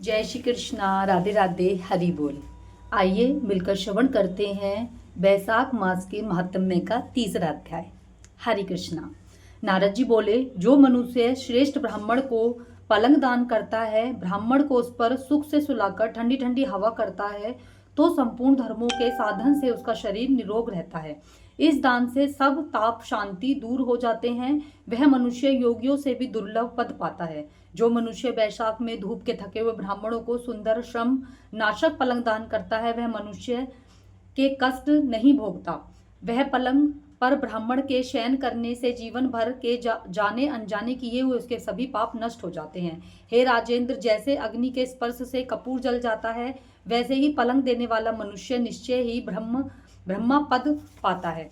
जय श्री कृष्णा, राधे राधे, हरि बोल। आइए मिलकर श्रवण करते हैं बैसाख मास के महात्म्य का तीसरा अध्याय। हरि कृष्णा। नारद जी बोले, जो मनुष्य श्रेष्ठ ब्राह्मण को पलंग दान करता है, ब्राह्मण को उस पर सुख से सुलाकर ठंडी ठंडी हवा करता है, तो संपूर्ण धर्मों के साधन से उसका शरीर निरोग रहता है। इस दान से सब ताप शांति दूर हो जाते हैं। वह मनुष्य योगियों से भी दुर्लभ पद पाता है। जो मनुष्य बैसाख में धूप के थके हुए ब्राह्मणों को सुंदर श्रम नाशक पलंग दान करता है, वह मनुष्य के कष्ट नहीं भोगता। वह पलंग पर ब्राह्मण के शयन करने से जीवन भर के जाने अनजाने किए हुए उसके सभी पाप नष्ट हो जाते हैं। हे राजेंद्र, जैसे अग्नि के स्पर्श से कपूर जल जाता है, वैसे ही पलंग देने वाला मनुष्य निश्चय ही ब्रह्मा पद पाता है।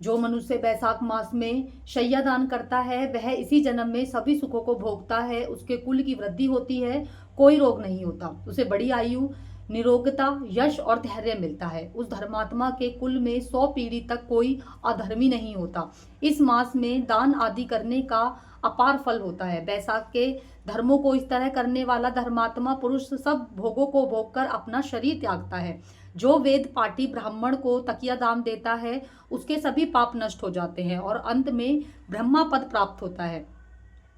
जो मनुष्य बैसाख मास में शय्या दान करता है, वह इसी जन्म में सभी सुखों को भोगता है। उसके कुल की वृद्धि होती है, कोई रोग नहीं होता, उसे बड़ी आयु, निरोगता, यश और धैर्य मिलता है। उस धर्मात्मा के कुल में 100 पीढ़ी तक कोई अधर्मी नहीं होता। इस मास में दान आदि करने का अपार फल होता है। बैसाख के धर्मों को इस तरह करने वाला धर्मात्मा पुरुष सब भोगों को भोगकर अपना शरीर त्यागता है। जो वेद पाठी ब्राह्मण को तकिया दान देता है, उसके सभी पाप नष्ट हो जाते हैं और अंत में ब्रह्मा पद प्राप्त होता है।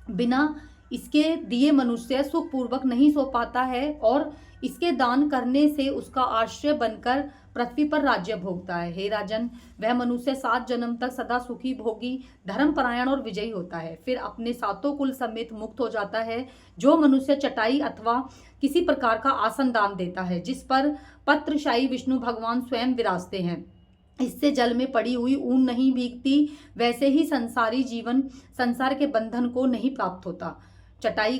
बिना इसके दिए मनुष्य सुख पूर्वक नहीं सो पाता है और इसके दान करने से उसका आश्रय बनकर पृथ्वी पर राज्य भोगता है। हे राजन, वह मनुष्य 7 जन्म तक सदा सुखी, भोगी, धर्मपरायण और विजयी होता है, फिर अपने 7 कुल समेत मुक्त हो जाता है। जो मनुष्य चटाई अथवा किसी प्रकार का आसन दान देता है, जिस पर पत्रशाही विष्णु भगवान स्वयं विराजते हैं, इससे जल में पड़ी हुई ऊन नहीं भीगती, वैसे ही संसारी जीवन संसार के बंधन को नहीं प्राप्त होता। चटाई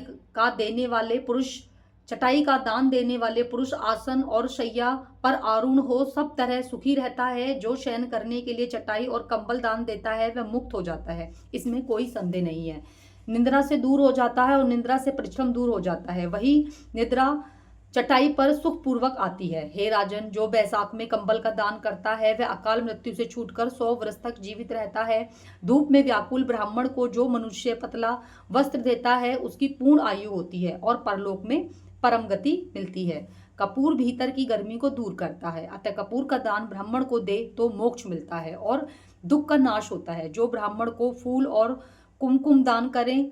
का दान देने वाले पुरुष आसन और शैया पर आरूढ़ हो सब तरह सुखी रहता है। जो शयन करने के लिए चटाई और कंबल दान देता है, वह मुक्त हो जाता है, इसमें कोई संदेह नहीं है। निद्रा से दूर हो जाता है और निद्रा से परिश्रम दूर हो जाता है, वही निद्रा चटाई पर सुख पूर्वक आती है। हे राजन, जो बैसाख में कंबल का दान करता है, वह अकाल मृत्यु से छूटकर 100 वर्ष तक जीवित रहता है। धूप में व्याकुल ब्राह्मण को जो मनुष्य पतला वस्त्र देता है, उसकी पूर्ण आयु होती है और परलोक में परम गति मिलती है। कपूर भीतर की गर्मी को दूर करता है, अतः कपूर का दान ब्राह्मण को दे तो मोक्ष मिलता है और दुख का नाश होता है। जो ब्राह्मण को फूल और कुमकुम दान करें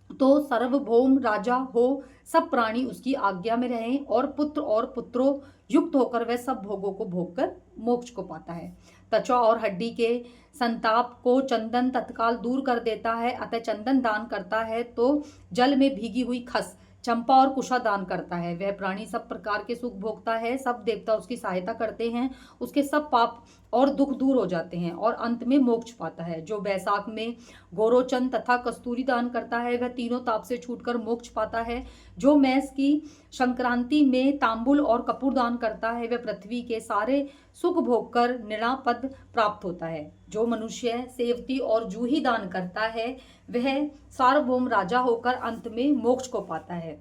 तो सार्वभौम राजा हो, सब प्राणी उसकी आज्ञा में रहें और पुत्र और पुत्रों युक्त होकर वह सब भोगों को भोगकर मोक्ष को पाता है। त्वचा और हड्डी के संताप को चंदन तत्काल दूर कर देता है, अतः चंदन दान करता है तो जल में भीगी हुई खस, चंपा और कुशा दान करता है। वह प्राणी सब प्रकार के सुख भोगता है, सब देवता उसकी सहायता करते हैं, उसके सब पाप और दुख दूर हो जाते हैं और अंत में मोक्ष पाता है। जो बैसाख में गोरोचन तथा कस्तूरी दान करता है, वह तीनों ताप से छूटकर मोक्ष पाता है। जो मैस की संक्रांति में तांबुल और कपूर दान करता है, वह पृथ्वी के सारे सुख भोगकर निरापद प्राप्त होता है। जो मनुष्य सेवती और जूही दान करता है, वह सार्वभौम राजा होकर अंत में मोक्ष को पाता है।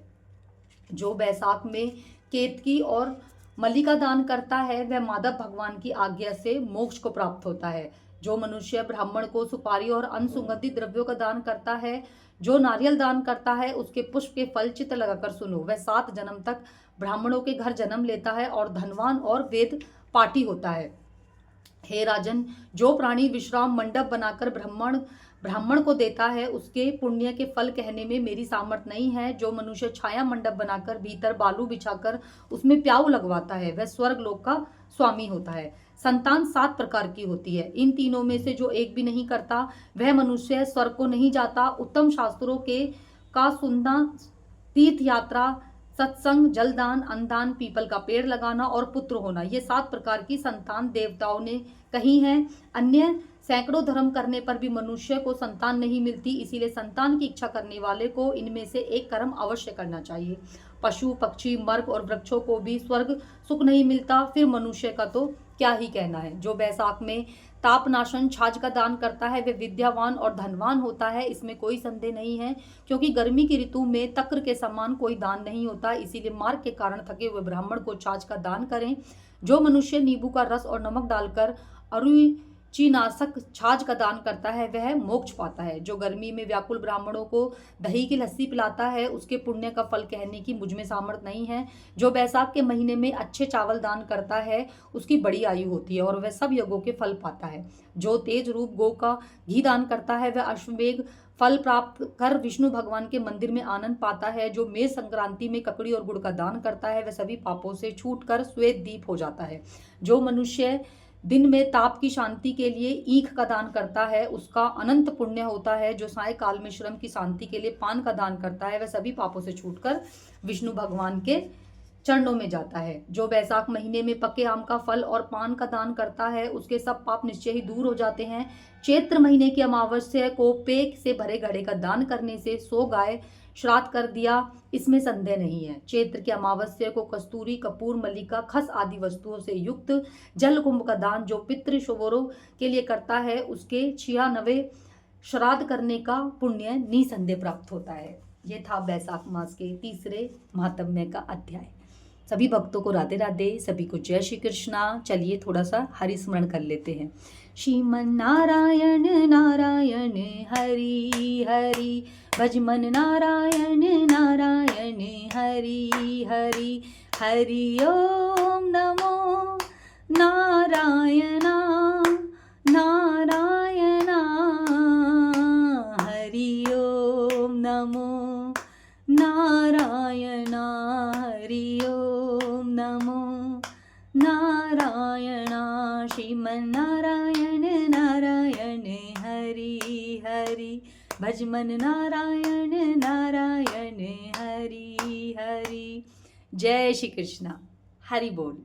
जो बैसाख में केतकी और मल्लिका दान करता है, वह माधव भगवान की आज्ञा से मोक्ष को प्राप्त होता है। जो मनुष्य ब्राह्मण को सुपारी और अन्य सुगंधित द्रव्यों का दान करता है, जो नारियल दान करता है, उसके पुष्प के फल चित्त लगाकर सुनो, वह 7 जन्म तक ब्राह्मणों के घर जन्म लेता है और धनवान और वेद पाठी होता है। हे राजन, जो प्राणी विश्राम मंडप बनाकर ब्राह्मण को देता है, उसके पुण्य के फल कहने में मेरी सामर्थ नहीं है। जो मनुष्य छाया मंडप बनाकर भीतर बालू बिछाकर उसमें प्याऊ लगवाता है, वह स्वर्ग लोक का स्वामी होता है। संतान 7 प्रकार की होती है, इन तीनों में से जो एक भी नहीं करता, वह मनुष्य स्वर्ग को नहीं जाता। उत्तम शास्त्रों का सुनना, तीर्थ यात्रा, सत्संग, जलदान, अन्नदान, पीपल का पेड़ लगाना और पुत्र होना, ये 7 प्रकार की संतान देवताओं ने कही हैं। अन्य सैकड़ों धर्म करने पर भी मनुष्य को संतान नहीं मिलती, इसीलिए संतान की इच्छा करने वाले को इनमें से एक कर्म अवश्य करना चाहिए। पशु पक्षी मर्ग और वृक्षों को भी स्वर्ग सुख नहीं मिलता, फिर मनुष्य का तो क्या ही कहना है। जो बैसाख में तापनाशन छाछ का दान करता है, वह विद्यावान और धनवान होता है, इसमें कोई संदेह नहीं है, क्योंकि गर्मी की ऋतु में तक्र के समान कोई दान नहीं होता, इसीलिए मार्ग के कारण थके हुए ब्राह्मण को छाछ का दान करें। जो मनुष्य नींबू का रस और नमक डालकर अरुई चीनाशक छाछ का दान करता है वह मोक्ष पाता है। जो गर्मी में व्याकुल ब्राह्मणों को दही की लस्सी पिलाता है उसके पुण्य का फल कहने की मुझ में सामर्थ्य नहीं है। जो बैसाख के महीने में अच्छे चावल दान करता है उसकी बड़ी आयु होती है और वह सब यज्ञों के फल पाता है। जो तेज रूप गौ का घी दान करता है वह अश्वमेघ फल प्राप्त कर विष्णु भगवान के मंदिर में आनंद पाता है। जो मेष संक्रांति में ककड़ी और गुड़ का दान करता है वह सभी पापों से छूट कर श्वेत दीप हो जाता है। जो मनुष्य दिन में ताप की शांति के लिए ईख का दान करता है उसका अनंत पुण्य होता है। जो साय काल में श्रम की शांति के लिए पान का दान करता है वह सभी पापों से छूटकर विष्णु भगवान के चरणों में जाता है। जो बैसाख महीने में पके आम का फल और पान का दान करता है उसके सब पाप निश्चय ही दूर हो जाते हैं। चैत्र महीने की अमावस्या को पेट से भरे घड़े का दान करने से 100 गाय श्राद्ध कर दिया इसमें संदेह नहीं है। चैत्र की अमावस्या को कस्तूरी, कपूर, मल्लिका, खस आदि वस्तुओं से युक्त जल कुंभ का दान जो पितृ शोवरों के लिए करता है उसके 96 श्राद्ध करने का पुण्य निसंदेह प्राप्त होता है। ये था बैसाख मास के तीसरे महात्म्य का अध्याय। सभी भक्तों को राधे राधे, सभी को जय श्री कृष्णा। चलिए थोड़ा सा हरि स्मरण कर लेते हैं। श्रीमन नारायण नारायण हरि हरि, भज मन नारायण नारायण हरि हरि, हरि ओम नमो नारायणा नारायणा, हरि ओम नमो नारायणा, हरि ओम नमो नारायणा। श्रीमन नारायण नारायण हरि हरि, भज मन नारायण नारायण हरि हरि। जय श्री कृष्णा। हरि बोल।